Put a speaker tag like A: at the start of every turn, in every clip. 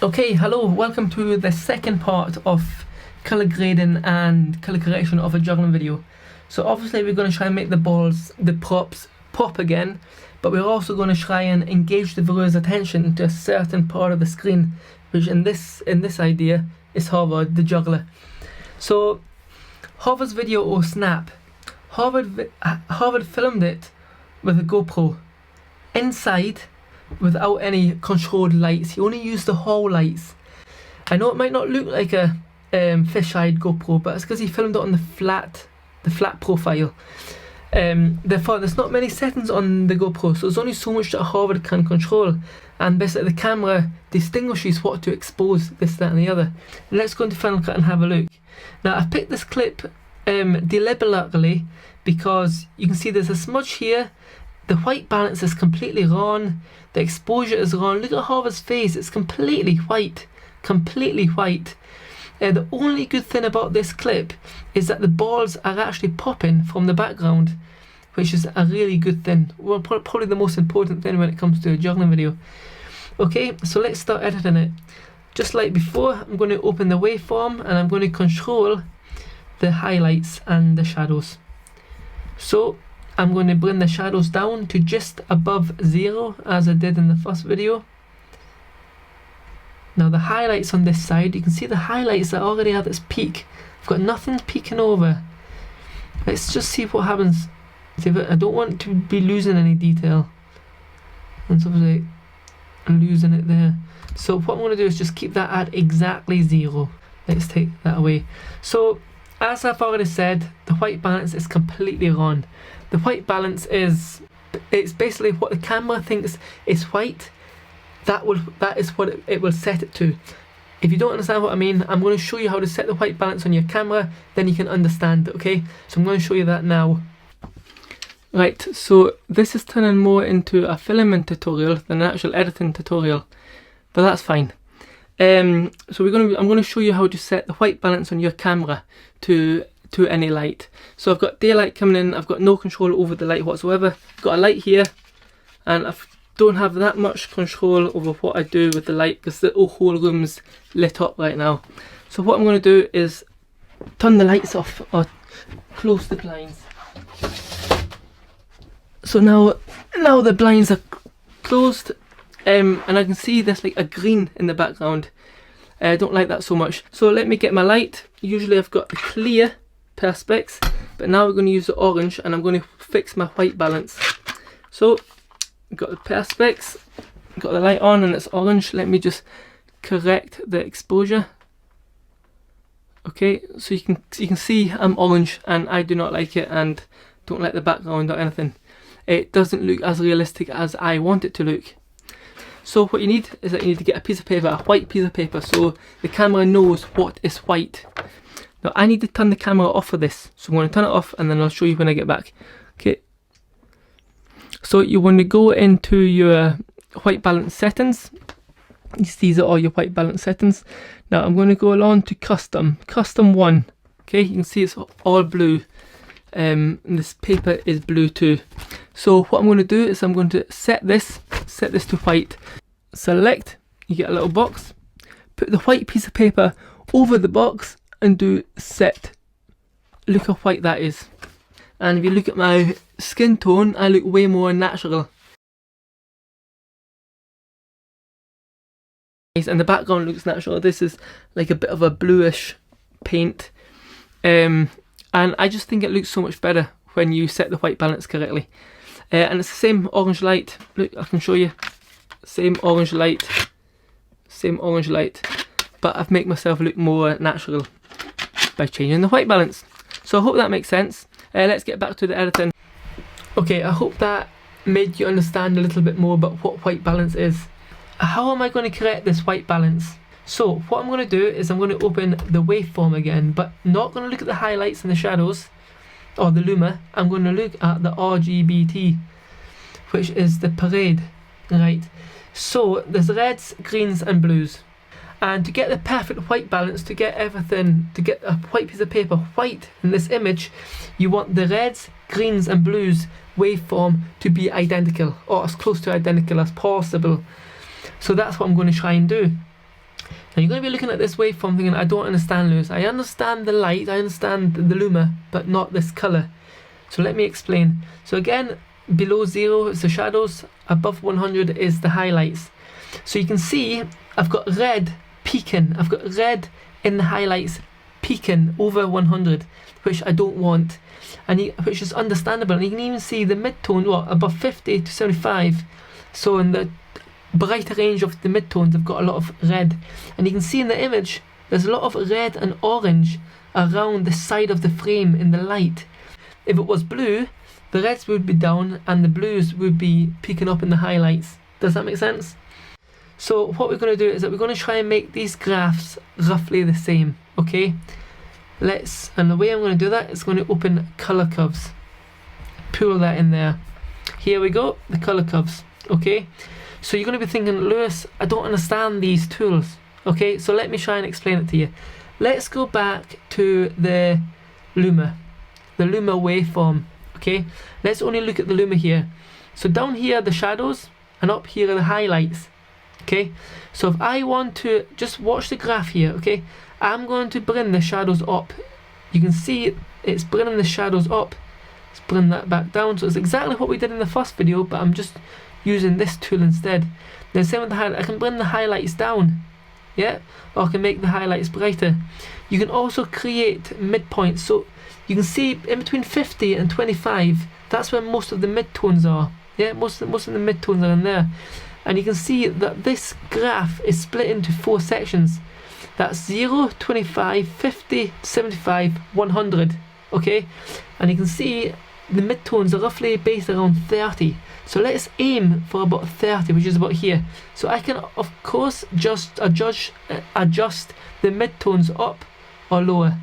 A: Okay, hello, welcome to the second part of colour grading and colour correction of a juggling video. So obviously we're going to try and make the props pop again, but we're also going to try and engage the viewer's attention into a certain part of the screen, which in this idea is Harvard, the juggler. So Harvard's video or Snap, Harvard filmed it with a GoPro inside without any controlled lights. He only used the hall lights. I know it might not look like a fisheye GoPro, but it's because he filmed it on the flat profile. Therefore there's not many settings on the GoPro, so there's only so much that Harvard can control, and basically the camera distinguishes what to expose, this, that and the other. And let's go into Final Cut and have a look. Now I've picked this clip deliberately because you can see there's a smudge here. The white balance is completely wrong. The exposure is wrong. Look at Harvard's face. It's completely white. Completely white. The only good thing about this clip is that the balls are actually popping from the background, which is a really good thing. Well, probably the most important thing when it comes to a juggling video. Okay, so let's start editing it. Just like before, I'm going to open the waveform and I'm going to control the highlights and the shadows. So I'm going to bring the shadows down to just above 0 as I did in the first video. Now the highlights on this side, you can see the highlights are already at its peak. I've got nothing peeking over. Let's just see what happens. I don't want to be losing any detail. And so obviously I'm losing it there. So what I'm going to do is just keep that at exactly 0. Let's take that away. So as I've already said, the white balance is completely wrong. The white balance it's basically what the camera thinks is white. That is what it will set it to. If you don't understand what I mean, I'm going to show you how to set the white balance on your camera, then you can understand, okay? So I'm going to show you that now. Right, so this is turning more into a filming tutorial than an actual editing tutorial, but that's fine. So I'm going to show you how to set the white balance on your camera to any light. So I've got daylight coming in, I've got no control over the light whatsoever. I've got a light here, and I don't have that much control over what I do with the light because the whole room's lit up right now. So what I'm going to do is turn the lights off or close the blinds. So now the blinds are closed, and I can see there's like a green in the background. I don't like that so much. So let me get my light. Usually I've got the clear perspex, but now we're going to use the orange and I'm going to fix my white balance. So I've got the perspex, got the light on and it's orange. Let me just correct the exposure. Okay, so you can see I'm orange and I do not like it and don't like the background or anything. It doesn't look as realistic as I want it to look. So what you need is that you need to get a piece of paper, a white piece of paper, so the camera knows what is white. Now I need to turn the camera off for this, so I'm going to turn it off and then I'll show you when I get back. Okay. So you want to go into your white balance settings. These are all your white balance settings. Now I'm going to go along to custom 1. Okay, you can see it's all blue. And this paper is blue too. So what I'm going to do is I'm going to set this to white. Select, you get a little box, put the white piece of paper over the box and do set. Look how white that is. And if you look at my skin tone, I look way more natural. And the background looks natural. This is like a bit of a bluish paint. And I just think it looks so much better when you set the white balance correctly. And it's the same orange light. Look, I can show you. Same orange light. But I've made myself look more natural by changing the white balance. So I hope that makes sense. Let's get back to the editing. Okay, I hope that made you understand a little bit more about what white balance is. How am I going to correct this white balance? So what I'm going to do is I'm going to open the waveform again, but not going to look at the highlights and the shadows or the luma. I'm going to look at the RGBT, which is the parade, right? So there's reds, greens and blues. And to get the perfect white balance, to get everything, to get a white piece of paper white in this image, you want the reds, greens and blues waveform to be identical, or as close to identical as possible. So that's what I'm going to try and do. Now you're going to be looking at this waveform thinking, I don't understand, Lewis. I understand the light, I understand the luma, but not this colour. So let me explain. So again, below 0 is the shadows, above 100 is the highlights. So you can see I've got red peaking, I've got red in the highlights peaking over 100, which I don't want, and which is understandable. And you can even see the mid-tone, above 50 to 75. So in the brighter range of the mid-tones, I've got a lot of red, and you can see in the image there's a lot of red and orange around the side of the frame in the light. If it was blue, the reds would be down and the blues would be peeking up in the highlights. Does that make sense? So what we're going to do is that we're going to try and make these graphs roughly the same, okay? And the way I'm going to do that is going to open color curves. Pull that in there. Here we go, the color curves, okay? So you're going to be thinking, Lewis, I don't understand these tools, okay? So let me try and explain it to you. Let's go back to the luma waveform, okay? Let's only look at the luma here. So down here are the shadows, and up here are the highlights. Okay, so if I want to just watch the graph here, okay, I'm going to bring the shadows up. You can see it's bringing the shadows up. Let's bring that back down. So it's exactly what we did in the first video, but I'm just using this tool instead. Then same with the highlight. I can bring the highlights down, yeah, or I can make the highlights brighter. You can also create midpoints. So you can see in between 50 and 25, that's where most of the midtones are. Yeah, most of the midtones are in there. And you can see that this graph is split into 4 sections. That's 0, 25, 50, 75, 100. Okay? And you can see the midtones are roughly based around 30. So let's aim for about 30, which is about here. So I can, of course, just adjust the midtones up or lower.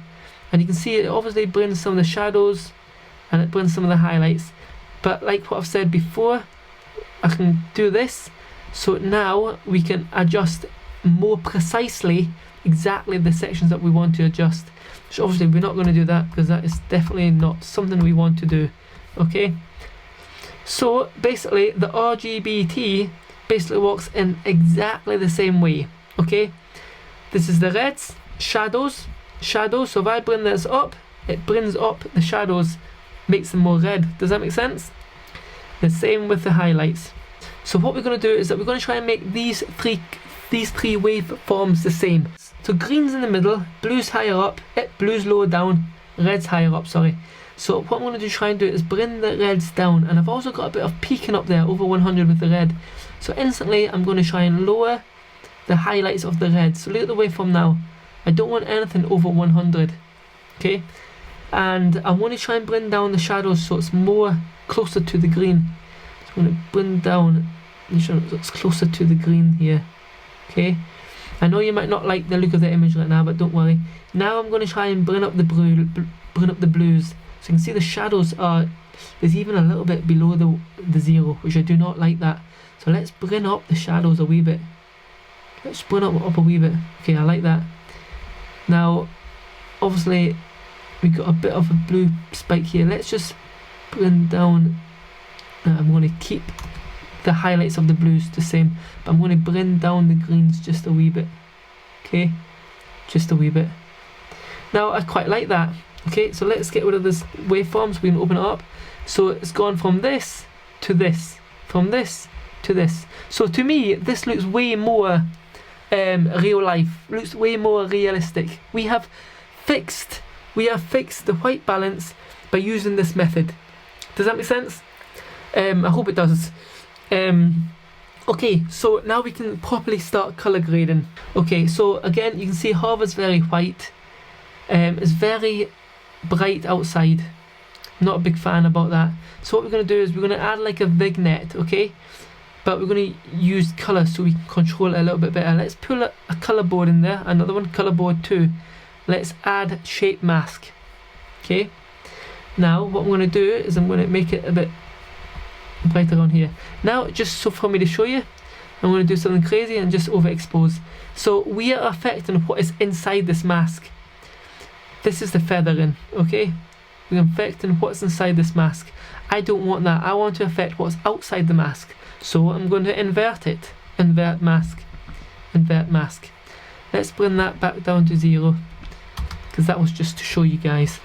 A: And you can see it obviously brings some of the shadows and it brings some of the highlights. But like what I've said before, I can do this. So now we can adjust more precisely exactly the sections that we want to adjust. So obviously we're not going to do that because that is definitely not something we want to do. Okay. So basically the RGBT basically works in exactly the same way. Okay. This is the reds, shadows. So if I bring this up, it brings up the shadows, makes them more red. Does that make sense? The same with the highlights. So what we're going to do is that we're going to try and make these three waveforms the same. So green's in the middle, blue's higher up, blue's lower down, red's higher up, sorry. So what I'm going to try and do is bring the reds down, and I've also got a bit of peaking up there over 100 with the red. So instantly I'm going to try and lower the highlights of the red. So look at the waveform now. I don't want anything over 100. Okay? And I want to try and bring down the shadows so it's more closer to the green. So I'm going to bring down the shadows so it's closer to the green here. Okay? I know you might not like the look of the image right now, but don't worry. Now I'm going to try and bring up the blues. So you can see the shadows there's even a little bit below the 0, which I do not like that. So let's bring up the shadows a wee bit. Let's bring up a wee bit. Okay, I like that. Now, obviously, we've got a bit of a blue spike here. Let's just bring down. I'm going to keep the highlights of the blues the same, but I'm going to bring down the greens just a wee bit. Okay, just a wee bit. Now, I quite like that. Okay, so let's get rid of this waveform so we can open it up. So it's gone from this to this, from this to this. So to me, this looks way more real life, looks way more realistic. We have fixed the white balance by using this method. Does that make sense? I hope it does. Okay, so now we can properly start color grading. Okay, so again, you can see Harvard's very white. It's very bright outside. Not a big fan about that. So what we're going to do is we're going to add like a vignette, okay? But we're going to use color so we can control it a little bit better. Let's pull a color board in there, another one, color board 2. Let's add shape mask. Okay. Now what I'm going to do is I'm going to make it a bit brighter on here. Now just so for me to show you, I'm going to do something crazy and just overexpose. So we are affecting what is inside this mask. This is the feathering, okay? We're affecting what's inside this mask. I don't want that. I want to affect what's outside the mask. So I'm going to invert it. Invert mask. Invert mask. Let's bring that back down to 0, because that was just to show you guys.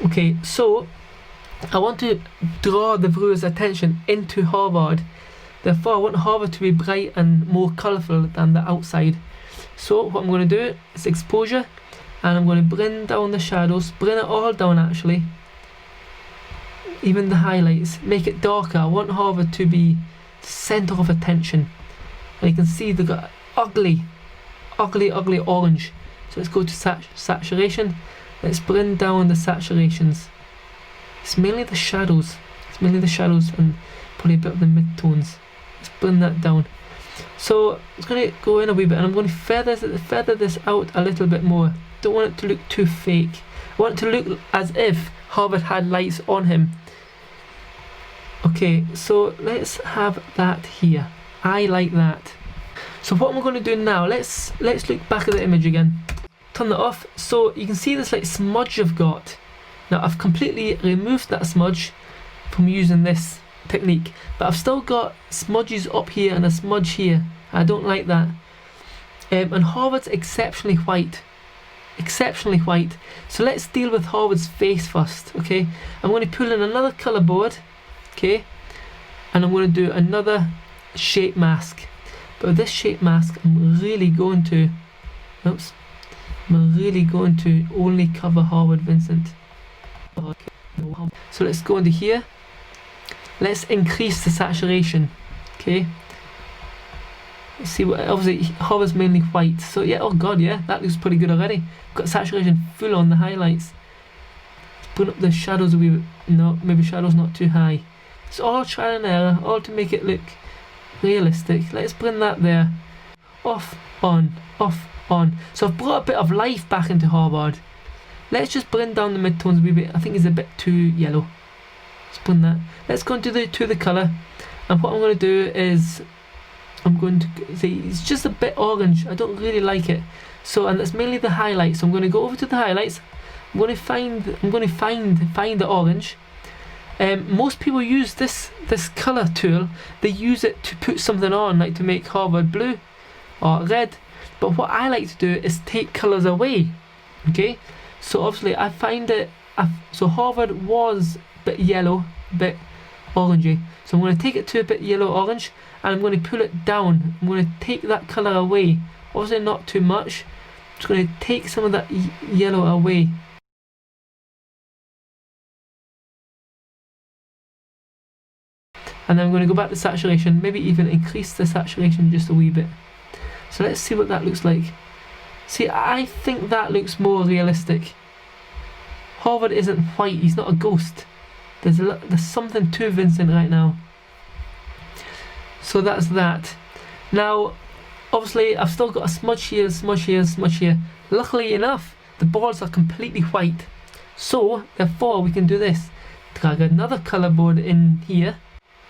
A: Okay, so I want to draw the viewer's attention into Harvard. Therefore, I want Harvard to be bright and more colourful than the outside. So what I'm going to do is exposure, and I'm going to bring down the shadows, bring it all down actually, even the highlights, make it darker. I want Harvard to be the centre of attention. And you can see they've got ugly orange. So let's go to saturation. Let's bring down the saturations. It's mainly the shadows. And probably a bit of the mid-tones. Let's bring that down. So it's going to go in a wee bit, and I'm going to feather this out a little bit more. Don't want it to look too fake. I want it to look as if Harvard had lights on him. Okay, so let's have that here. I like that. So what I'm going to do now, let's look back at the image again. Turn that off. So you can see this like smudge I've got. Now I've completely removed that smudge from using this technique, but I've still got smudges up here and a smudge here. I don't like that. And Harvard's exceptionally white. So let's deal with Harvard's face first. Okay, I'm going to pull in another colour board. Okay, and I'm going to do another shape mask. But with this shape mask, I'm really going to only cover Harvard Vincent. So let's go into here. Let's increase the saturation. Okay. Let's see what, obviously Harvard's mainly white. So yeah, oh god, yeah, that looks pretty good already. Got saturation full on the highlights. Let's bring up the shadows a wee bit. No, maybe shadows not too high. It's all trial and error, all to make it look realistic. Let's bring that there. Off, on, off, on. So I've brought a bit of life back into Harvard. Let's just bring down the mid-tones a wee bit. I think it's a bit too yellow. Let's bring that. Let's go into the colour. And what I'm going to do is I'm going to see it's just a bit orange. I don't really like it. So, and that's mainly the highlights. So I'm going to go over to the highlights. I'm going to find the orange. Most people use this colour tool. They use it to put something on, like to make Harvard blue or red. But what I like to do is take colours away. Okay, so obviously I find it. So Harvard was a bit yellow, a bit orangey. So I'm going to take it to a bit yellow orange, and I'm going to pull it down. I'm going to take that colour away. Obviously not too much. I'm just going to take some of that yellow away. And then I'm going to go back to saturation, maybe even increase the saturation just a wee bit. So let's see what that looks like. See, I think that looks more realistic. Harvard isn't white, he's not a ghost. There's something to Vincent right now. So that's that. Now, obviously, I've still got a smudge here, smudge here, smudge here. Luckily enough, the balls are completely white. So, therefore, we can do this. Drag another colour board in here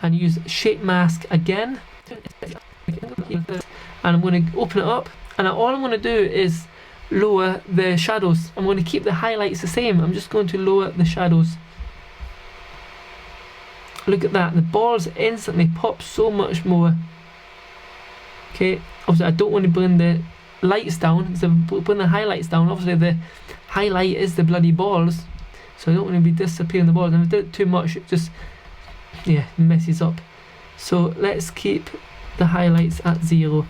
A: and use shape mask again. And I'm going to open it up. And all I'm going to do is lower the shadows. I'm going to keep the highlights the same. I'm just going to lower the shadows. Look at that, the balls instantly pop so much more. Okay, obviously I don't want to bring the lights down, so bring the highlights down. Obviously the highlight is the bloody balls, so I don't want to be disappearing the balls. And if I do it too much, it just, yeah, messes up. So let's keep the highlights at 0.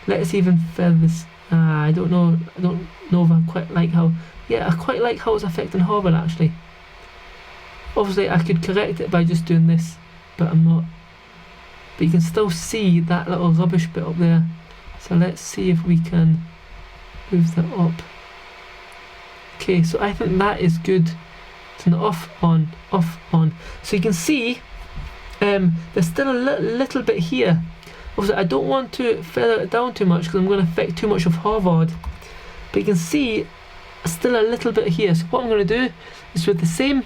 A: Let's even feather this. I don't know if I quite like how, yeah, I quite like how it's affecting Harvard actually. Obviously I could correct it by just doing this, but I'm not. But you can still see that little rubbish bit up there. So let's see if we can move that up. Okay, so I think that is good. It's an off, on, off, on. So you can see there's still a little bit here. Obviously I don't want to feather it down too much because I'm going to affect too much of Harvard. But you can see still a little bit here. So what I'm going to do is with the same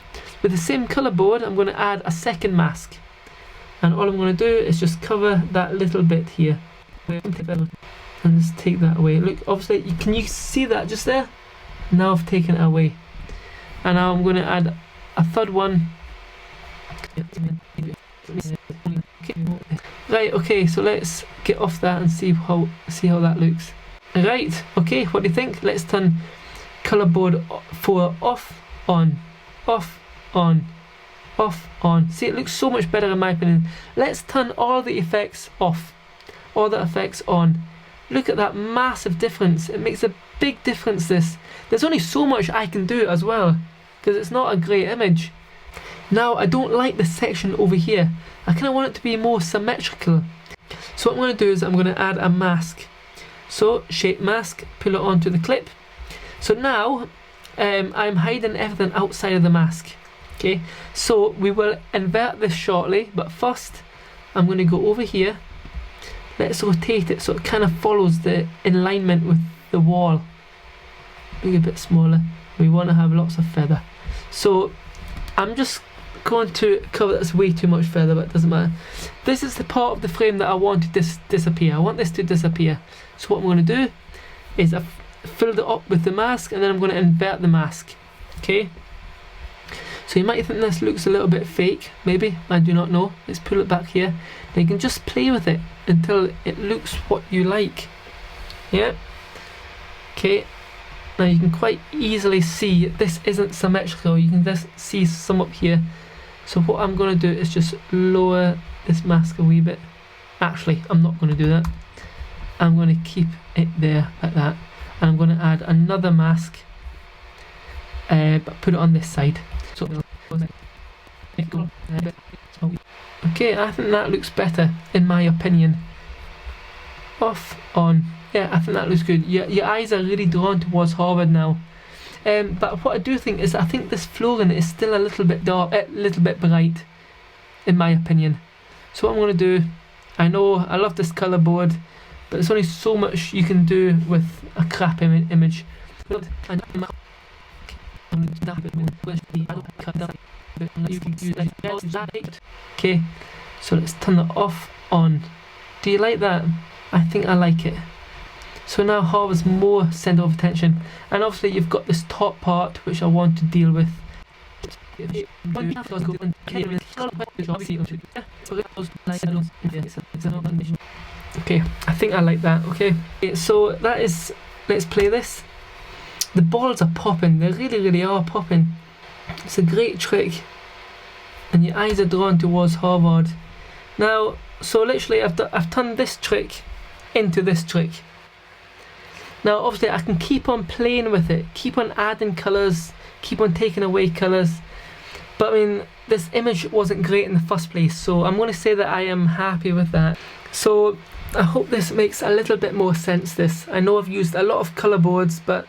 A: colour board, I'm going to add a second mask. And all I'm going to do is just cover that little bit here. And just take that away. Look, obviously, can you see that just there? Now I've taken it away. And now I'm going to add a third one. Right, okay, so let's get off that and see how that looks. Right, okay, what do you think? Let's turn colour board 4 off, on, off, on, off, on. See, it looks so much better in my opinion. Let's turn all the effects off, all the effects on. Look at that massive difference. It makes a big difference, this. There's only so much I can do as well, because it's not a great image. Now, I don't like this section over here. I kind of want it to be more symmetrical. So what I'm going to do is I'm going to add a mask. So, shape mask, pull it onto the clip. So now, I'm hiding everything outside of the mask. Okay, so we will invert this shortly, but first, I'm going to go over here. Let's rotate it so it kind of follows the alignment with the wall. Make it a bit smaller. We want to have lots of feather. So, I'm just going to cover this way too much feather, but it doesn't matter. This is the part of the frame that I want to disappear. I want this to disappear. So what I'm going to do is I've filled it up with the mask, and then I'm going to invert the mask. Okay. So you might think this looks a little bit fake, maybe, I do not know. Let's pull it back here. Now you can just play with it until it looks what you like. Yeah. Okay. Now you can quite easily see this isn't symmetrical. You can just see some up here. So what I'm going to do is just lower this mask a wee bit. Actually, I'm not going to do that. I'm going to keep it there like that. And I'm going to add another mask, but put it on this side. So, okay, I think that looks better in my opinion. Off, on. Yeah, I think that looks good. Your eyes are really drawn towards Harvard now. But what I do think is I think this flooring is still a little bit dark, a little bit bright, in my opinion. So what I'm going to do, I know I love this colour board, but there's only so much you can do with a crap image. Okay, so let's turn that off, on. Do you like that? I think I like it. So now Harvard's more centre of attention, and obviously you've got this top part which I want to deal with. Okay, I think I like that. Okay, so that is, let's play this. The balls are popping, they really are popping. It's a great trick, and your eyes are drawn towards Harvard. Now, so literally I've turned this trick into this trick. Now obviously I can keep on playing with it, keep on adding colours, keep on taking away colours, but I mean this image wasn't great in the first place, so I'm going to say that I am happy with that. So I hope this makes a little bit more sense. This, I know I've used a lot of colour boards, but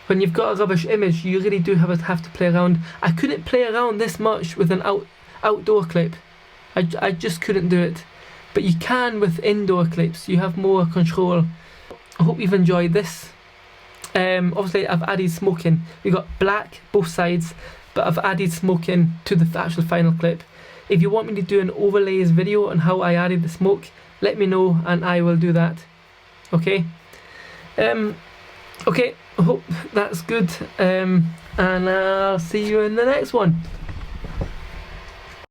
A: when you've got a rubbish image you really do have to play around. I couldn't play around this much with an outdoor clip. I just couldn't do it, but you can with indoor clips. You have more control. I hope you've enjoyed this. Obviously I've added smoking. We got black both sides, but I've added smoking to the actual final clip. If you want me to do an overlays video on how I added the smoke, let me know and I will do that. Okay. Okay, I hope that's good. And I'll see you in the next one.